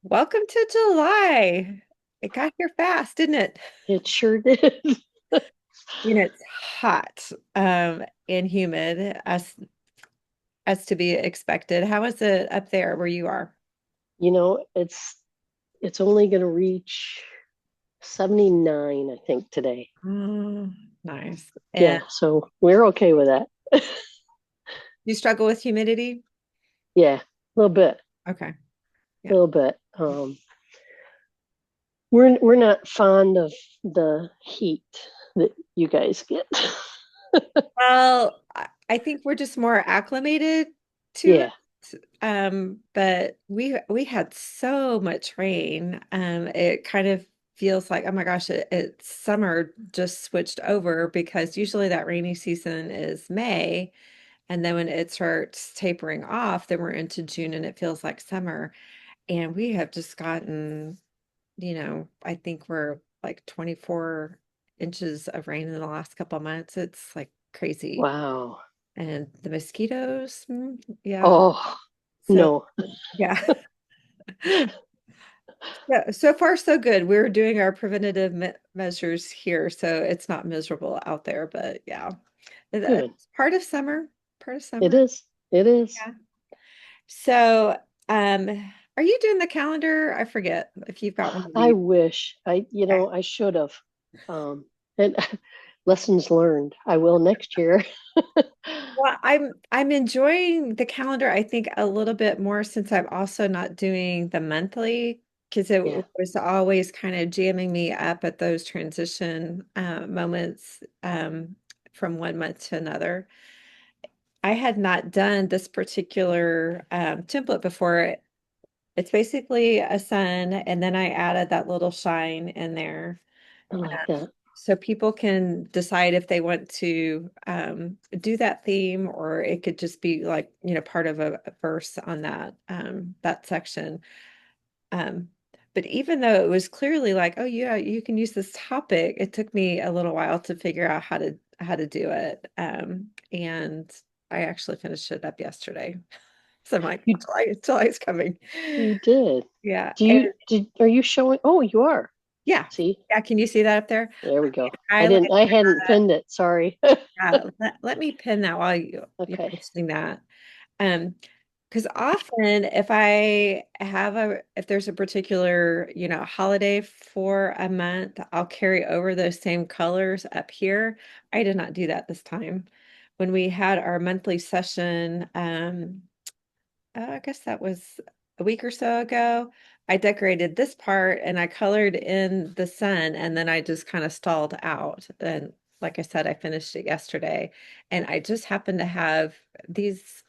Welcome to July. It got here fast, didn't it? It sure did. It's hot, and humid as to be expected. How is it up there where you are? It's only going to reach 79, I think, today. Mm, nice. And Yeah, so we're okay with that. you struggle with humidity? Yeah, a little bit, Okay. a Yeah. little bit. We're not fond of the heat that you guys get. Well, I think we're just more acclimated to Yeah. it. But we had so much rain. It kind of feels like, oh my gosh, it's summer just switched over because usually that rainy season is May, and then when it starts tapering off, then we're into June and it feels like summer. And we have just gotten, I think we're like 24 inches of rain in the last couple of months. It's like crazy. Wow. And the mosquitoes, yeah. Oh, So no. yeah. Yeah, so far so good. We're doing our preventative measures here, so it's not miserable out there, but yeah. Good. It's part of summer, part of It summer. is. It is. Yeah. So, are you doing the calendar? I forget if you've got one of I these. wish Okay. I should have. And lessons learned. I will next year. Well, I'm enjoying the calendar, I think, a little bit more since I'm also not doing the monthly because it Yeah. was always kind of jamming me up at those transition moments from one month to another. I had not done this particular template before. It's basically a sun, and then I added that little shine in there. I like that. So people can decide if they want to do that theme, or it could just be like, part of a verse on that section. Um, but even though it was clearly like, oh yeah, you can use this topic, it took me a little while to figure out how to do it. And I actually finished it up yesterday. So I'm like, You July's coming. you did. Yeah. Do And you did are you showing? Oh, you are. yeah. See? Yeah. Can you see that up there? There we go. Highlight. I hadn't pinned it. Sorry. Let me pin that while you're Okay. mentioning that. Um, because often if there's a particular, holiday for a month, I'll carry over those same colors up here. I did not do that this time. When we had our monthly session, I guess that was a week or so ago, I decorated this part and I colored in the sun and then I just kind of stalled out. And like I said, I finished it yesterday. And I just happened to have these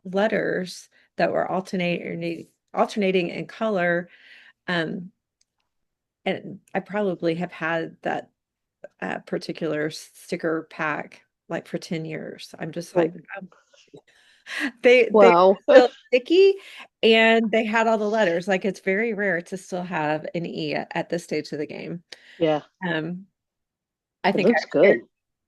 letters that were alternating in color. Um, and I probably have had that particular sticker pack like for 10 years. I'm just like, Oh, they wow. still sticky and they had all the letters. Like it's very rare to still have an E at this stage of the game. Yeah, Um, I it think looks good.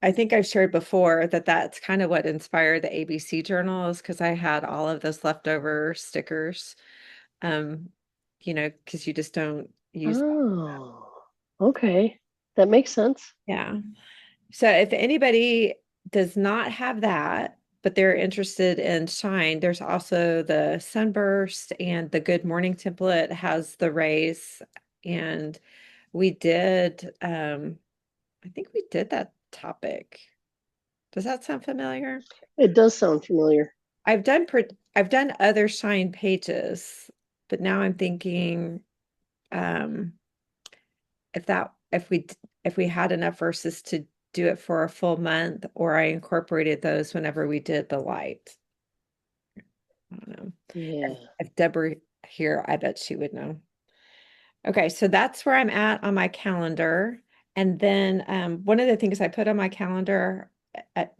I think I've shared before that that's kind of what inspired the ABC journals because I had all of those leftover stickers. Um, because you just don't use them. Oh, okay. That makes sense. Yeah. So if anybody does not have that, but they're interested in Shine, there's also the Sunburst and the Good Morning template has the rays. And we did, I think we did that topic. Does that sound familiar? It does sound familiar. I've done other Shine pages, but now I'm thinking, um, if we had enough verses to do it for a full month, or I incorporated those whenever we did the light. I don't know. Yeah. If Deborah here, I bet she would know. Okay, so that's where I'm at on my calendar. And then one of the things I put on my calendar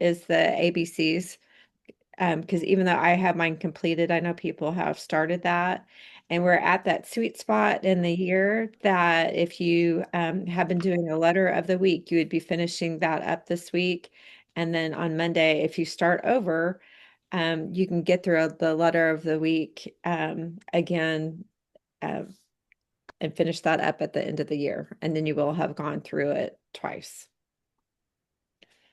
is the ABCs. Because even though I have mine completed, I know people have started that. And we're at that sweet spot in the year that if you have been doing a letter of the week, you would be finishing that up this week. And then on Monday, if you start over, you can get through the letter of the week again um, and finish that up at the end of the year. And then you will have gone through it twice.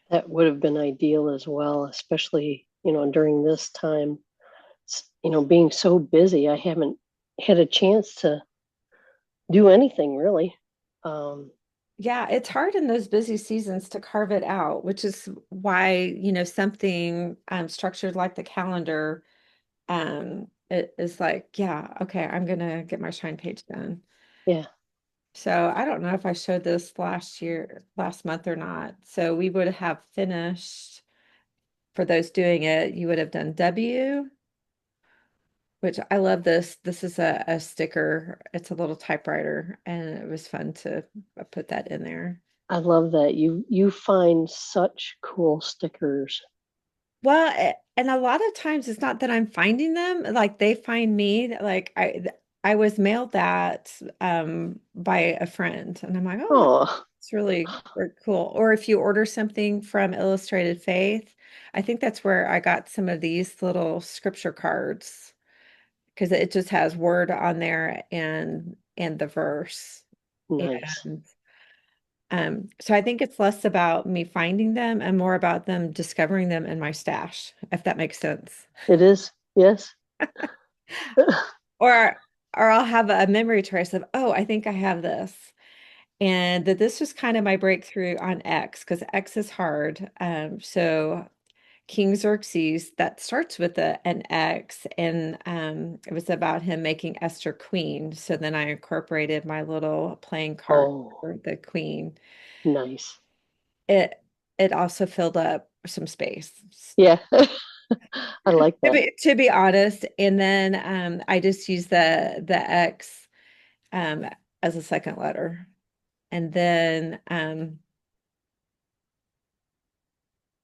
That would have been ideal as well, especially, during this time. Being so busy, I haven't had a chance to do anything really. Um, Yeah, it's hard in those busy seasons to carve it out, which is why, something structured like the calendar, it is like, yeah, okay, I'm gonna get my Shine page done. yeah, So I don't know if I showed this last month or not. So we would have finished, for those doing it, you would have done W, which I love this. This is a sticker. It's a little typewriter, and it was fun to put that in there. I love that you find such cool stickers. Well, and a lot of times it's not that I'm finding them, like they find me. Like I was mailed that by a friend, and I'm like, oh, Oh, it's really cool. Or if you order something from Illustrated Faith, I think that's where I got some of these little scripture cards because it just has word on there and the verse. nice. And so I think it's less about me finding them and more about them discovering them in my stash, if that makes sense. It is. Yes. Or or I'll have a memory trace of, oh, I think I have this. And that this was kind of my breakthrough on X because X is hard. So King Xerxes, that starts with an X, and it was about him making Esther queen. So then I incorporated my little playing card Oh, for the queen. nice. It it also filled up some space. Yeah. I like that. To be honest, and then I just used the X um, as a second letter. And then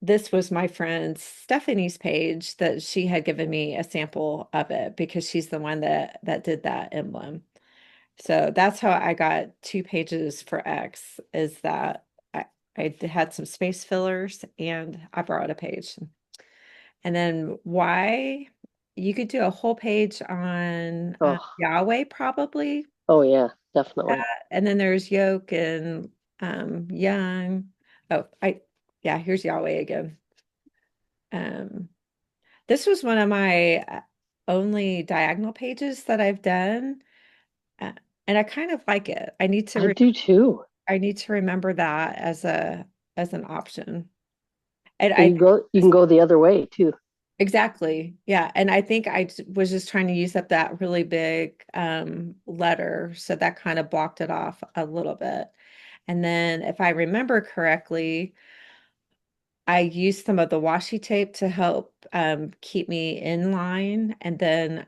this was my friend Stephanie's page that she had given me a sample of it because she's the one that did that emblem. So that's how I got two pages for X is that I had some space fillers and I borrowed a page. And then Y, you could do a whole page on Oh, Yahweh probably. oh yeah, Uh, definitely. and then there's yoke and young. Oh, yeah, here's Yahweh again. Um, this was one of my only diagonal pages that I've done, uh, and I kind of like it. I do too. I need to remember that as an option. And And I you can go the other way too. exactly, yeah. And I think was just trying to use up that really big letter, so that kind of blocked it off a little bit. And then, if I remember correctly, I used some of the washi tape to help keep me in line. And then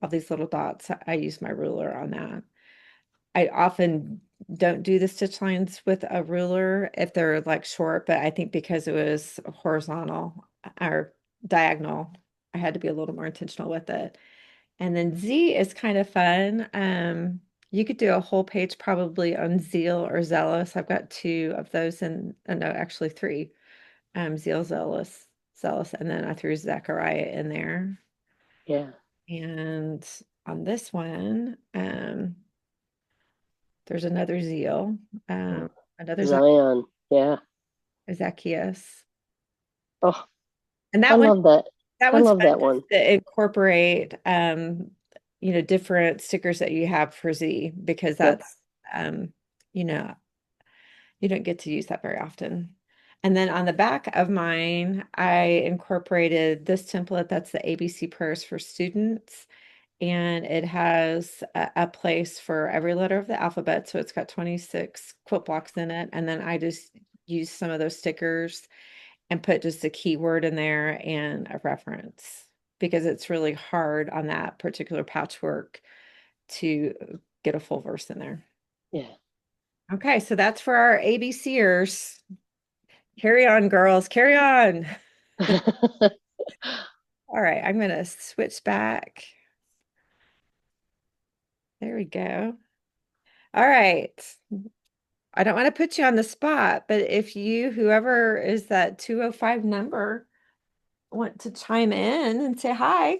all these little dots, I use my ruler on that. I often don't do the stitch lines with a ruler if they're like short, but I think because it was horizontal or diagonal, I had to be a little more intentional with it. And then Z is kind of fun. You could do a whole page probably on zeal or zealous. I've got two of those and no, actually three. Zeal, zealous, and then I threw Zechariah in there. Yeah. And on this one, there's another zeal, Oh, another Zion. Yeah. Zacchaeus. Oh, And I love that. that I one's love fun that one. just to incorporate different stickers that you have for Z because Yep. that's you know, you don't get to use that very often. And then on the back of mine, I incorporated this template that's the ABC prayers for students. And it has a place for every letter of the alphabet. So it's got 26 quilt blocks in it. And then I just use some of those stickers and put just a keyword in there and a reference because it's really hard on that particular patchwork to get a full verse in there. Yeah. Okay, so that's for our ABCers. Carry on, girls, carry on. All right, I'm going to switch back. There we go. All right. I don't want to put you on the spot, but if whoever is that 205 number, want to chime in and say hi.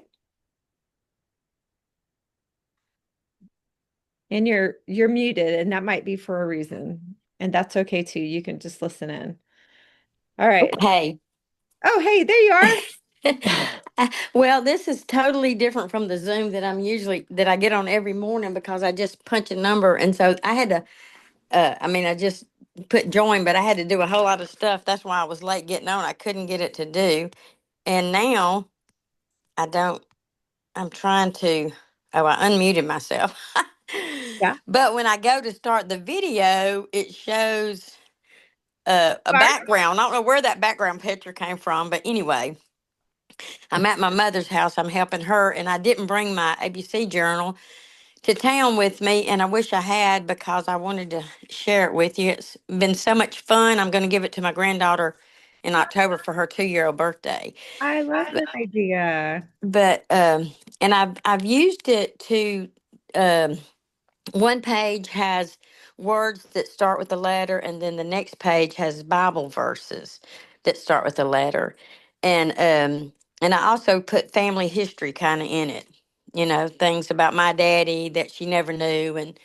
And you're muted, and that might be for a reason. And that's okay too. You can just listen in. All right. Hey. Oh, hey, there you are. Well, this is totally different from the Zoom that I get on every morning because I just punch a number, and so I had to. I just put join, but I had to do a whole lot of stuff. That's why I was late getting on. I couldn't get it to do, and now I don't. I'm trying to. Oh, I unmuted myself. Yeah. But when I go to start the video, it shows a You are? background. I don't know where that background picture came from, but anyway, I'm at my mother's house. I'm helping her, and I didn't bring my ABC journal to town with me, and I wish I had because I wanted to share it with you. It's been so much fun. I'm going to give it to my granddaughter in October for her 2-year-old birthday. I love But, that idea. but and I've used it to. Um, One page has words that start with a letter, and then the next page has Bible verses that start with a letter, and I also put family history kind of in it. You know, things about my daddy that she never knew, and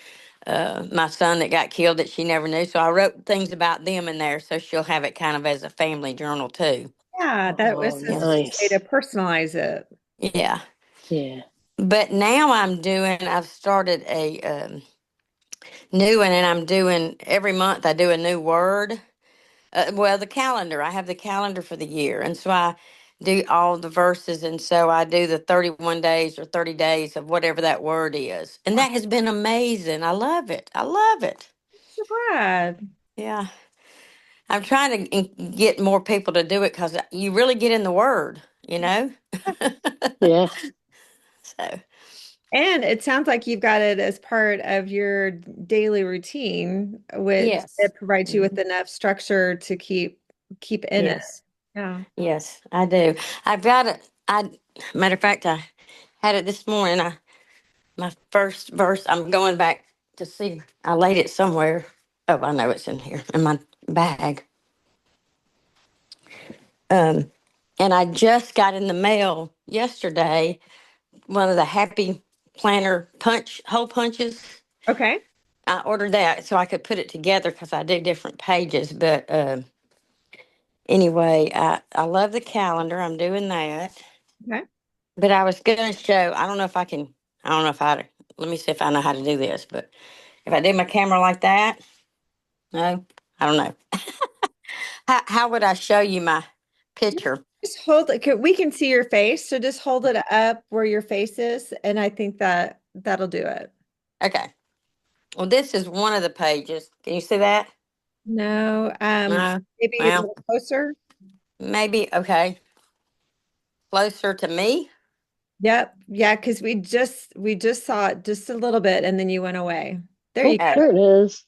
my son that got killed that she never knew. So I wrote things about them in there, so she'll have it kind of as a family journal too. Yeah, that was Oh, just Yeah, a way to nice. personalize it. yeah. Yeah. But now I've started a new one, and I'm doing every month. I do a new word. Well, the calendar. I have the calendar for the year, and so I do all the verses, and so I do the 31 days or 30 days of whatever that word is, and that has been amazing. I love it. I love it. So glad. Yeah, I'm trying to get more people to do it because you really get in the word, you know. Yeah. So And it sounds like you've got it as part of your daily routine, which yes. it provides you with Mhm. enough structure to keep in it. Yes. Yeah. Yes, I do. I've got it. Matter of fact, I had it this morning. My first verse, I'm going back to see. I laid it somewhere. Oh, I know it's in here in my bag. Um, and I just got in the mail yesterday one of the Happy Planner hole punches. Okay. I ordered that so I could put it together because I do different pages. But anyway, I love the calendar. I'm doing that. Okay. But I was going to show. I don't know if I can. I don't know if I. Let me see if I know how to do this. But if I do my camera like that, no, I don't know. How would I show you my picture? Just hold it. We can see your face, so just hold it up where your face is, and I think that that'll do it. Okay. Well, this is one of the pages. Can you see that? No, No. maybe a Well, little closer. maybe. Okay. Closer to me. Yep. Yeah, because we just saw it just a little bit, and then you went away. There you Oh, go. Oh, there it is.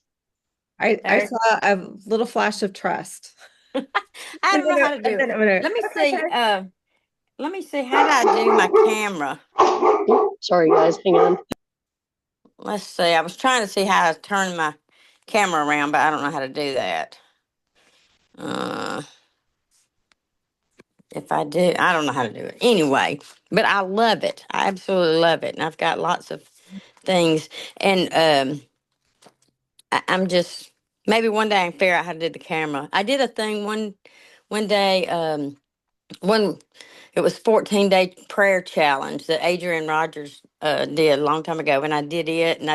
I there. saw a little flash of trust. I And don't then know how to do then it. it went away. Let me That's see. okay. Let me see. How do I do my camera? Oh, sorry, guys. Hang on. Let's see. I was trying to see how to turn my camera around, but I don't know how to do that. Uh, if I do, I don't know how to do it. Anyway, but I love it. I absolutely love it, and I've got lots of things. And I'm just maybe one day I can figure out how to do the camera. I did a thing one day. One it was 14-day prayer challenge that Adrian Rogers did a long time ago, and I did it, and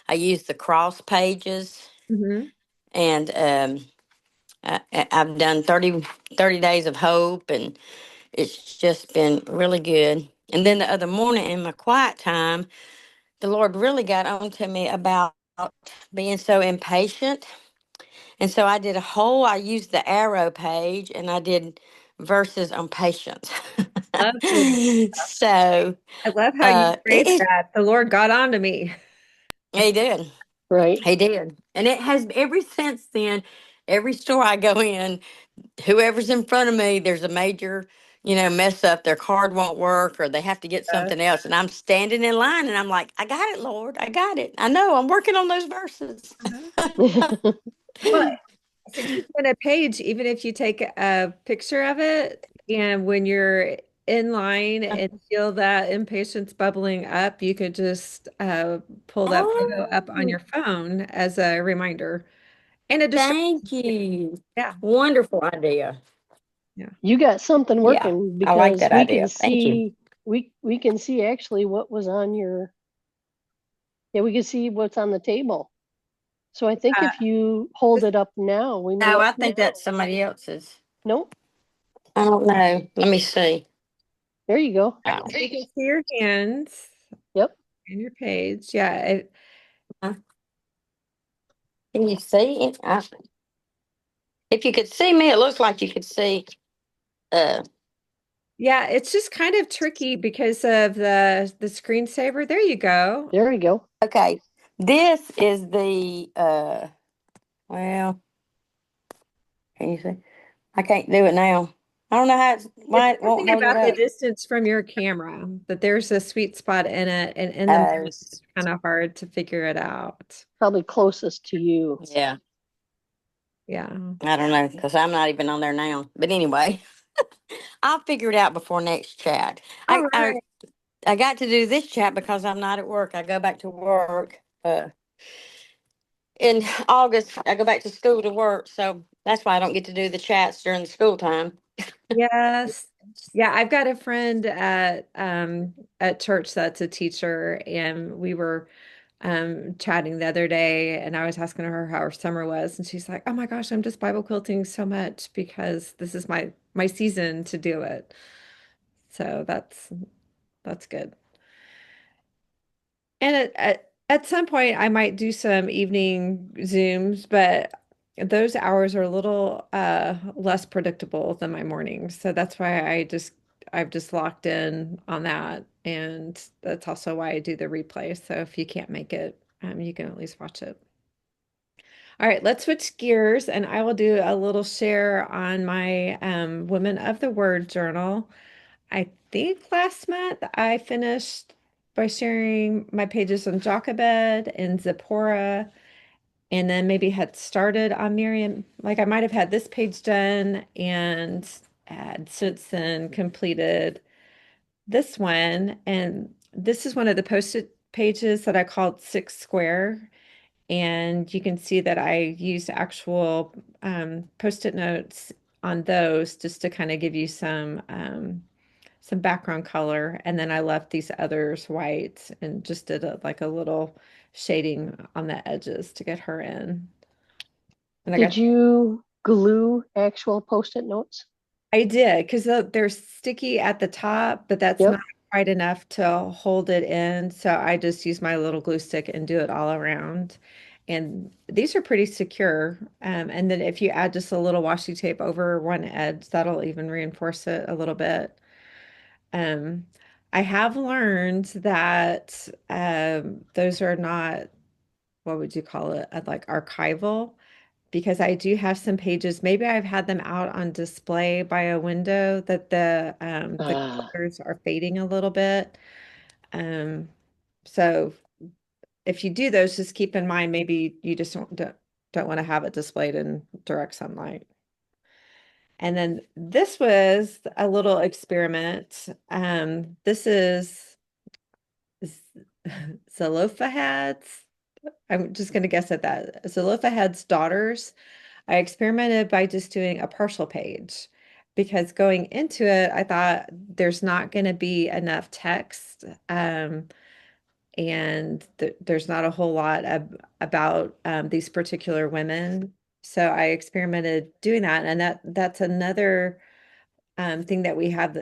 I used the cross pages, Hmm. and I've done 30 days of hope, and it's just been really good. And then the other morning in my quiet time, the Lord really got on to me about being so impatient. And so I used the arrow page, and I did verses on patience. Lovely. So I love how you phrased it, that. The Lord got on to me. he did. Right. He did. And it has ever since then, every store I go in, whoever's in front of me, there's a major, mess up. Their card won't work or they have to get Uh, something else. And I'm standing in line and I'm like, I got it, Lord. I got it. I know I'm working on those verses. uh-huh. Well, so you put a page, even if you take a picture of it, and when you're in line and feel that impatience bubbling up, you could just pull that photo up on Oh, your phone as a reminder and a distraction. thank you. Yeah, Wonderful idea. yeah. You got something Yeah, working I like because that we can idea. Thank you. see we can see actually what was on your, yeah, we can see what's on the table. So I think Uh, if you hold just, it up now, we No, may, I think that's somebody else's. nope, I don't know. Let me see. there you go. Oh. you can see your hands Yep, and your page. Yeah, Can you see it? If you could see me, it looks like you could see. Uh, yeah, it's just kind of tricky because of the screensaver. There you go. there you go. okay. This is the well, can you see? I can't do it now. I don't know how It's why it won't something hold it about the up. distance from your camera, that there's a sweet spot in it, and in the moment, Uh, it's kind of hard to figure it out. Probably closest to you. yeah, Yeah. I don't know because I'm not even on there now. But anyway, I'll figure it out before next chat. All I I right. I got to do this chat because I'm not at work. I go back to work in August. I go back to school to work, so that's why I don't get to do the chats during the school time. Yes. Yeah, I've got a friend at church that's a teacher, and we were chatting the other day, and I was asking her how her summer was, and she's like, "Oh my gosh, I'm just Bible quilting so much because this is my season to do it." So that's good. And at some point, I might do some evening Zooms, but those hours are a little less predictable than my mornings. So that's why I've just locked in on that. And that's also why I do the replay. So if you can't make it, you can at least watch it. All right, let's switch gears and I will do a little share on my Women of the Word journal. I think last month I finished by sharing my pages on Jochebed and Zipporah, and then maybe had started on Miriam. Like I might have had this page done and had since then completed this one. And this is one of the post-it pages that I called Six Square. And you can see that I used actual post-it notes on those just to kind of give you some background color, and then I left these others white and just did like a little shading on the edges to get her in. And I Did got you glue actual post-it notes? I did because they're sticky at the top, but that's not Yep. quite enough to hold it in. So I just use my little glue stick and do it all around. And these are pretty secure. And then if you add just a little washi tape over one edge, that'll even reinforce it a little bit. Um, I have learned that those are not, what would you call it, like archival, because I do have some pages. Maybe I've had them out on display by a window that the Ah, colors are fading a little bit. Um, so if you do those, just keep in mind maybe you just don't want to have it displayed in direct sunlight. And then this was a little experiment. This is Zelophehad's. I'm just going to guess at that. Zelophehad's daughters. I experimented by just doing a partial page because going into it, I thought there's not going to be enough text, and there's not a whole lot about these particular women. So I experimented doing that, and that's another thing that we have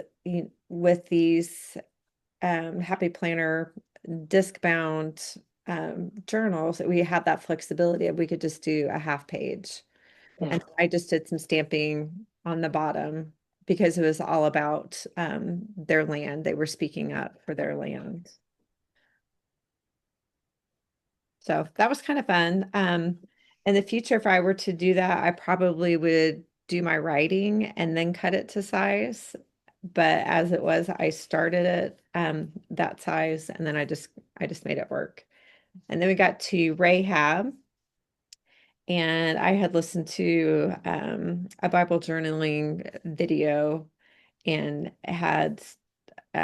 with these Happy Planner disc bound journals, that we have that flexibility of we could just do a half page. yeah. And I just did some stamping on the bottom because it was all about their land. They were speaking up for their land. So that was kind of fun. In the future, if I were to do that, I probably would do my writing and then cut it to size. But as it was, I started it that size, and then I just made it work. And then we got to Rahab, and I had listened to a Bible journaling video, and had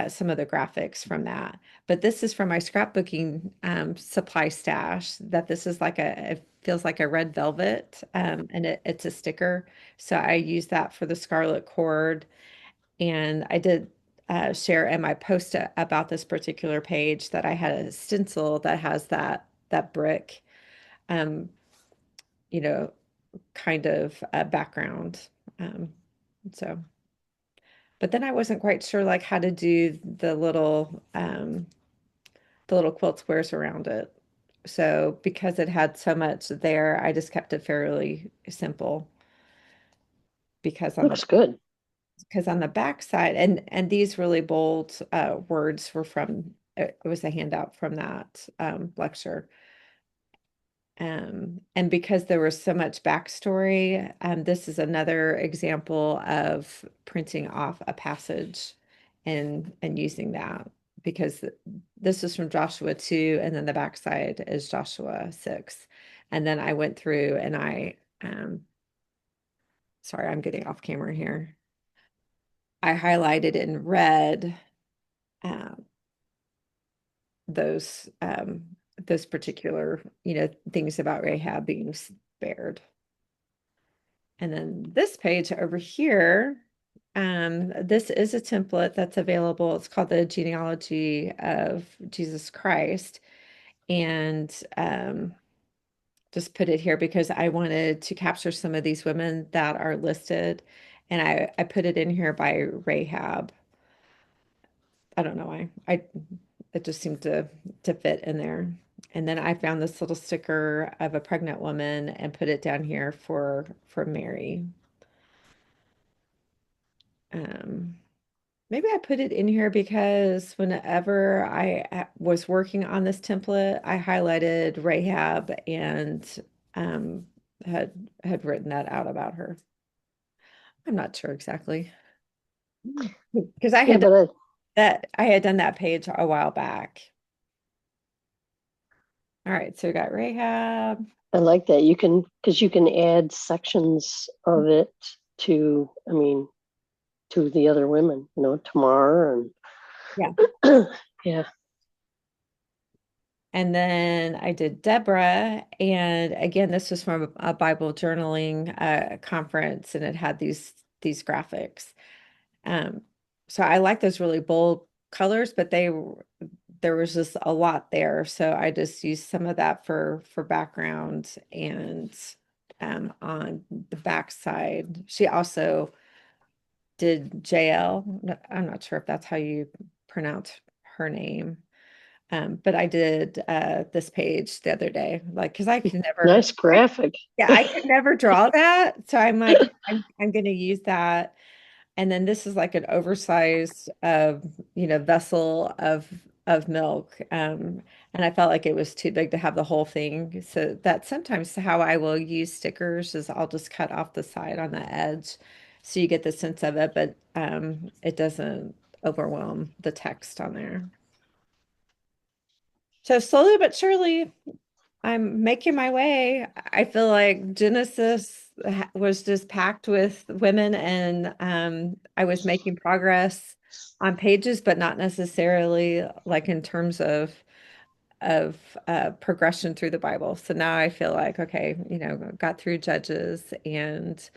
some of the graphics from that. But this is from my scrapbooking supply stash. That this is like it feels like a red velvet, and it's a sticker. So I use that for the scarlet cord. And I did share in my post about this particular page that I had a stencil that has that brick, um, you know, kind of background. Um, so, but then I wasn't quite sure like how to do the little quilt squares around it. So because it had so much there, I just kept it fairly simple because on the Looks good. back side, and these really bold words were from it was a handout from that lecture. And because there was so much backstory, this is another example of printing off a passage and using that because this is from Joshua 2, and then the backside is Joshua 6. And then I went through and sorry, I'm getting off camera here. I highlighted in red uh, those those particular, things about Rahab being spared. And then this page over here, this is a template that's available. It's called the Genealogy of Jesus Christ. And just put it here because I wanted to capture some of these women that are listed. And I put it in here by Rahab. I don't know why. It just seemed to fit in there. And then I found this little sticker of a pregnant woman and put it down here for Mary. Um, Maybe I put it in here because whenever I was working on this template, I highlighted Rahab and um, had written that out about her. I'm not sure exactly because Yeah, but I had done that page a while back. All right, so we got Rahab. I like that. You can, because you can add sections of it to, I mean, to the other women, Tamar Yeah. and yeah, And then I did Deborah. And again, this was from a Bible journaling conference, and it had these graphics. Um, so I like those really bold colors, but there was just a lot there. So I just used some of that for background and on the back side. She also did JL. I'm not sure if that's how you pronounce her name. But I did this page the other day, like, because I could never, nice graphic. yeah, I could never draw that. So I'm like, I'm going to use that. And then this is like an oversized, vessel of milk. And I felt like it was too big to have the whole thing. So that's sometimes how I will use stickers is I'll just cut off the side on the edge, so you get the sense of it, but it doesn't overwhelm the text on there. So slowly but surely, I'm making my way. I feel like Genesis was just packed with women, and I was making progress on pages, but not necessarily like in terms of progression through the Bible. So now I feel like, okay, got through Judges, and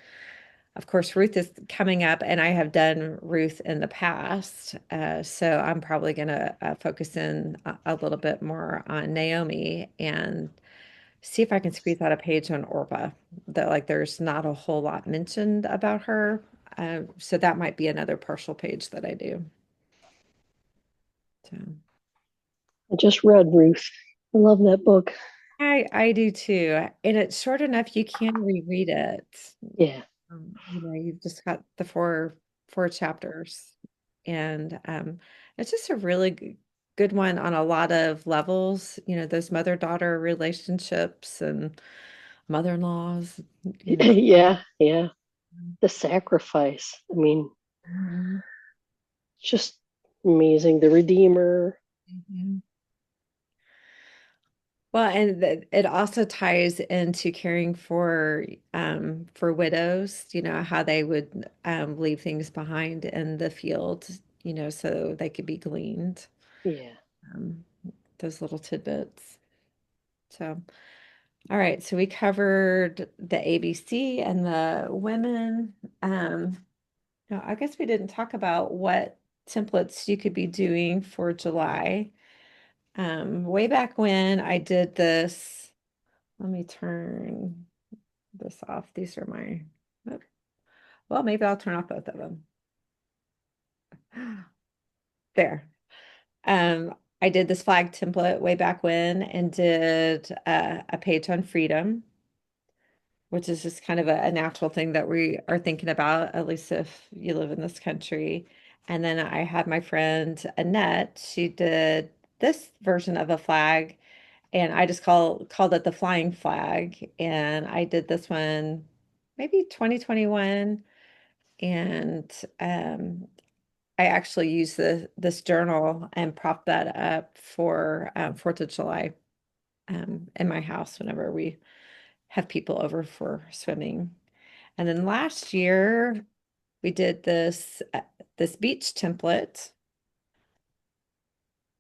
of course Ruth is coming up, and I have done Ruth in the past. So I'm probably going to focus in a little bit more on Naomi and see if I can squeeze out a page on Orpah. That like there's not a whole lot mentioned about her. So that might be another partial page that I do. So I just read Ruth. I love that book. I do too. And it's short enough you can reread it. Yeah. You've just got the four chapters. And it's just a really good one on a lot of levels, those mother-daughter relationships and mother-in-laws, you know. Yeah, yeah. The sacrifice. I mean, Mhm. just amazing. The Redeemer. Mhm. Well, and it also ties into caring for widows, how they would leave things behind in the field, so they could be gleaned. Yeah. Um, those little tidbits. So, all right, so we covered the ABC and the women. No, I guess we didn't talk about what templates you could be doing for July. Way back when I did this, let me turn this off. These are my, oh, well, maybe I'll turn off both of them. There. I did this flag template way back when and did a page on freedom, which is just kind of a natural thing that we are thinking about, at least if you live in this country. And then I had my friend Annette, she did this version of a flag, and I just called it the flying flag. And I did this one maybe 2021. And I actually used this journal and propped that up for 4th of July in my house whenever we have people over for swimming. And then last year we did this beach template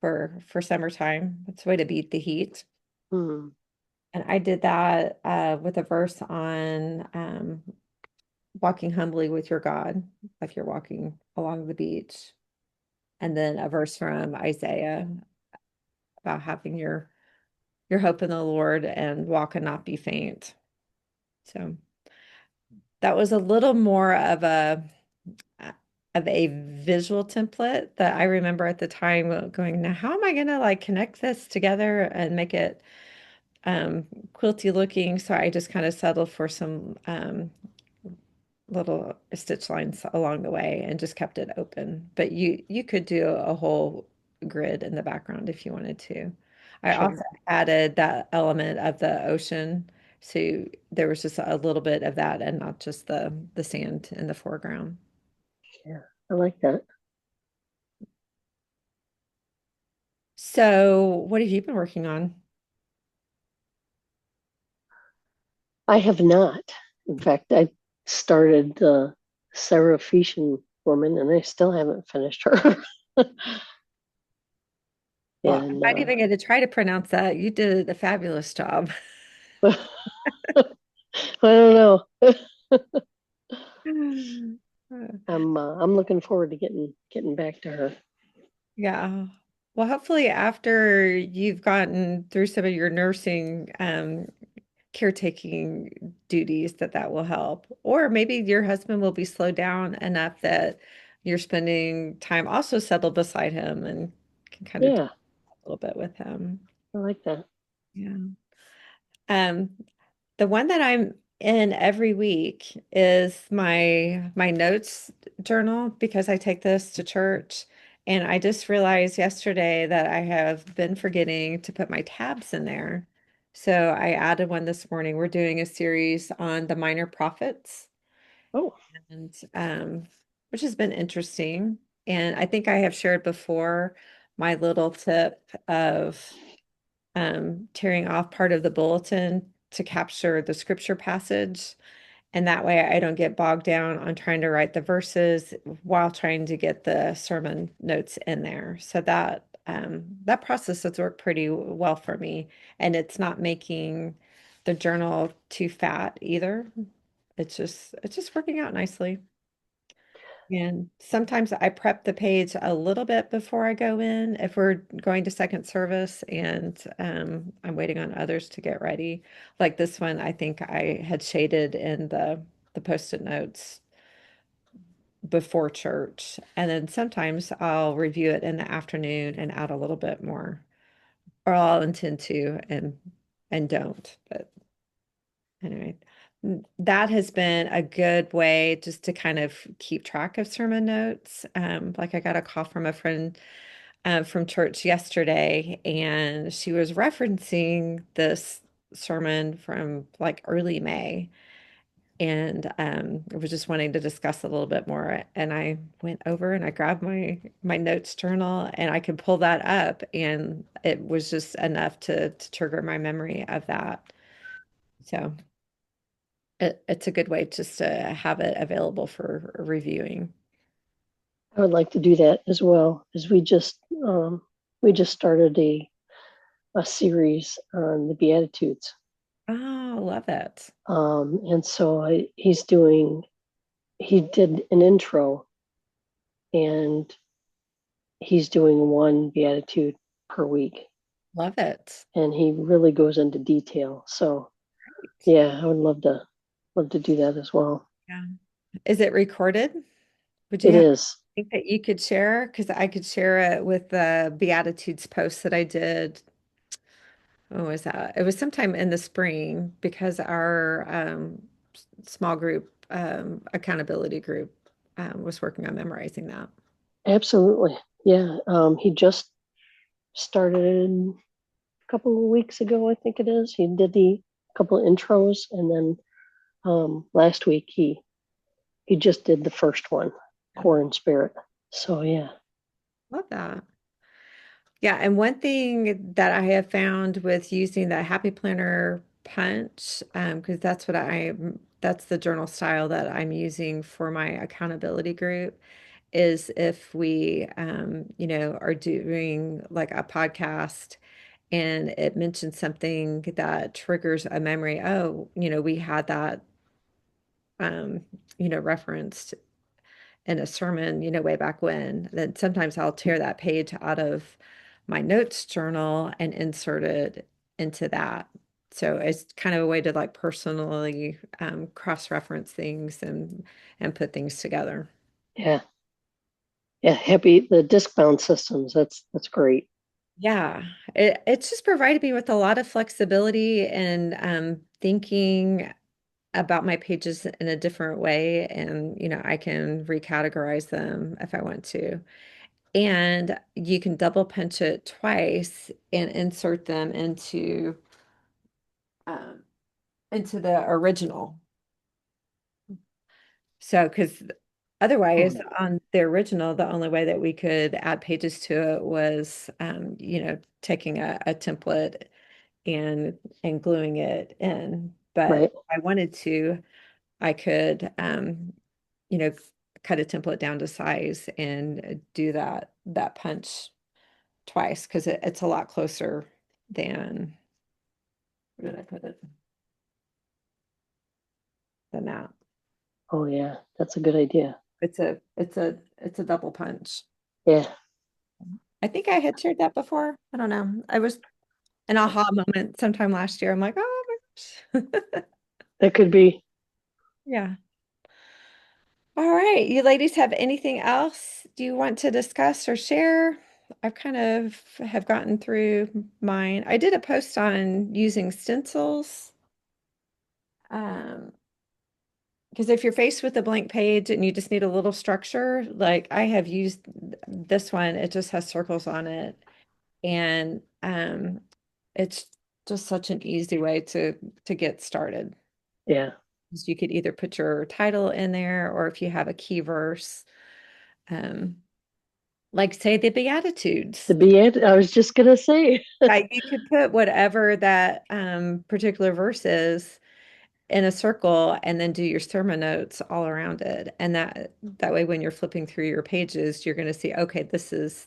for summertime. It's a way to beat the heat. Hmm. And I did that with a verse on walking humbly with your God, like you're walking along the beach. And then a verse from Isaiah about having your hope in the Lord and walk and not be faint. So that was a little more of a visual template that I remember at the time going, now how am I gonna like connect this together and make it quilty looking? So I just kind of settled for some little stitch lines along the way and just kept it open. But you could do a whole grid in the background if you wanted to. I also Sure. added that element of the ocean, so there was just a little bit of that and not just the sand in the foreground. Yeah. I like that. So, what have you been working on? I have not. In fact, I started the Sarah woman and I still haven't finished her. Well, I'm and not even going to try to pronounce that. You did a fabulous job. I don't know. Uh, I'm looking forward to getting back to her. Yeah. Well, hopefully after you've gotten through some of your nursing caretaking duties that will help. Or maybe your husband will be slowed down enough that you're spending time also settled beside him and can kind of do Yeah, a little bit with him. I like that. Yeah. Um, the one that I'm in every week is my notes journal because I take this to church. And I just realized yesterday that I have been forgetting to put my tabs in there. So I added one this morning. We're doing a series on the minor prophets, Oh, and which has been interesting. And I think I have shared before my little tip of tearing off part of the bulletin to capture the scripture passage. And that way I don't get bogged down on trying to write the verses while trying to get the sermon notes in there. So that process has worked pretty well for me. And it's not making the journal too fat either. It's just working out nicely. And sometimes I prep the page a little bit before I go in if we're going to second service and I'm waiting on others to get ready. Like this one, I think I had shaded in the post-it notes before church. And then sometimes I'll review it in the afternoon and add a little bit more, or I'll intend to and don't. But anyway, that has been a good way just to kind of keep track of sermon notes. Like I got a call from a friend from church yesterday, and she was referencing this sermon from like early May. and I was just wanting to discuss a little bit more. And I went over and I grabbed my notes journal and I could pull that up, and it was just enough to trigger my memory of that. So it's a good way just to have it available for reviewing. I would like to do that as well, as we just started a series on the Beatitudes. Oh, love it. And so he did an intro, and he's doing one Beatitude per week. Love it. And he really goes into detail. So yeah, I would love to do that as well. Yeah. Is it recorded? Would you It have is. think that you could share? Because I could share it with the Beatitudes post that I did. What was that? It was sometime in the spring because our small group accountability group was working on memorizing that. Absolutely. Yeah. He just started a couple of weeks ago, I think it is. He did the couple of intros, and then last week he just did the first one, Yeah, Core and Spirit. So yeah. love that. Yeah, and one thing that I have found with using the Happy Planner punch, because that's the journal style that I'm using for my accountability group, is if we, are doing like a podcast and it mentions something that triggers a memory. Oh, we had that, um, referenced in a sermon, way back when. Then sometimes I'll tear that page out of my notes journal and insert it into that. So it's kind of a way to like personally cross-reference things and put things together. Yeah. Yeah. Happy the disc bound systems. That's great. Yeah, it's just provided me with a lot of flexibility and thinking about my pages in a different way. And, I can recategorize them if I want to. And you can double punch it twice and insert them um, into the original. So, because otherwise, Oh, on the original, the only way that we could add pages to it was, taking a template and gluing it in. But right. if I wanted to, I could, you know, cut a template down to size and do that punch twice because it's a lot closer than where did I put it? Than that. Oh yeah, that's a good idea. It's a double punch. Yeah, I think I had shared that before. I don't know. I was an aha moment sometime last year. I'm like, oh my gosh. that could be. Yeah. All right. You ladies have anything else do you want to discuss or share? I've kind of have gotten through mine. I did a post on using stencils. Um, because if you're faced with a blank page and you just need a little structure, like I have used this one, it just has circles on it. And it's just such an easy way to get started. Yeah, 'Cause you could either put your title in there or if you have a key verse, um, like say the the Beatitudes. Beat. I was just gonna say. Like you could put whatever that particular verse is in a circle and then do your sermon notes all around it. And that way when you're flipping through your pages, you're going to see, okay, this is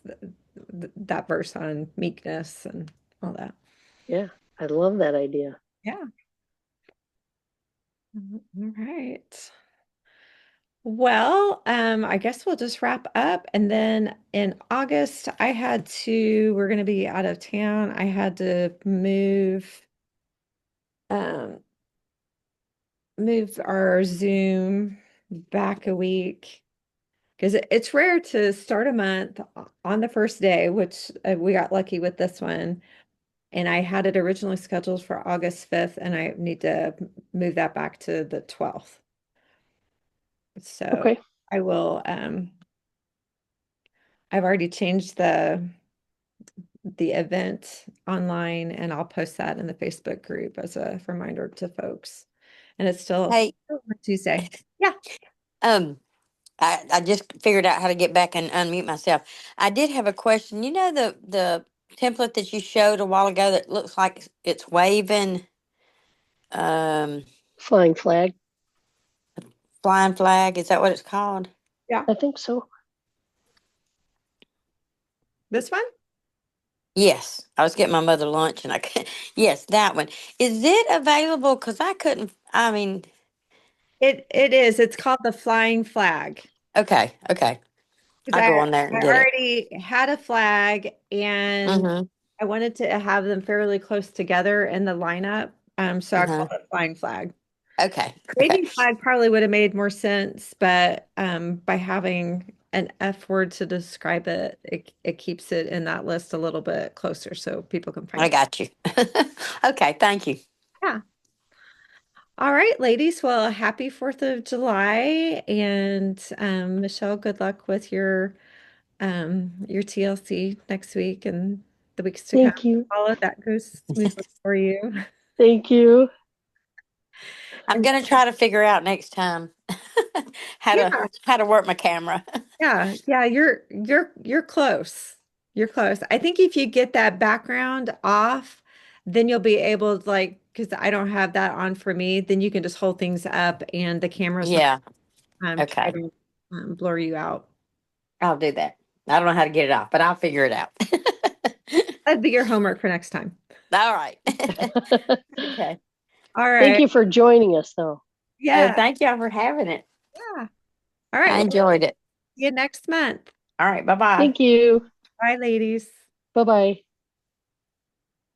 that verse on meekness and all that. Yeah, I love that idea. Yeah. All right. Well, I guess we'll just wrap up. And then in August, we're going to be out of town. I had to um, move our Zoom back a week because it's rare to start a month on the first day, which we got lucky with this one. And I had it originally scheduled for August 5th, and I need to move that back to the 12th. So Okay. I will, I've already changed the event online, and I'll post that in the Facebook group as a reminder to folks. and it's still Hey, Tuesday. Yeah. um, I just figured out how to get back and unmute myself. I did have a question. You know the template that you showed a while ago that looks like it's waving, um, Flying flag. flying flag. Is that what it's called? Yeah. I think so. This one? Yes, I was getting my mother lunch, and I could, yes, that one. Is it available? Because I couldn't. I mean, It is. It's called the flying flag. okay, okay. Because I'll I go on there I and get it. already had a flag and Mm-hmm. I wanted to have them fairly close together in the lineup. So I Uh-huh. called it flying flag. Okay. Okay. Waving flag probably would have made more sense, but by having an F word to describe it, it keeps it in that list a little bit closer so people can find I it. got you. Okay. Thank you. Yeah. All right, ladies. Well, happy 4th of July. And Michelle, good luck with your TLC next week and the weeks to come. Thank you. All of that goes smoothly for you. Thank you. I'm And gonna try to figure out next time yeah, how to work my camera. yeah, you're close. You're close. I think if you get that background off, then you'll be able to like, because I don't have that on for me, then you can just hold things up and the camera's not Yeah. try Okay. to blur you out. I'll do that. I don't know how to get it off, but I'll figure it out. That'd be your homework for next time. All right. Okay. All Thank right. you for joining us, though. Yeah. Thank y'all for having it. Yeah. All right. I Well, enjoyed it. see you next month. All right. Bye bye. Thank you. Bye, ladies. Bye bye.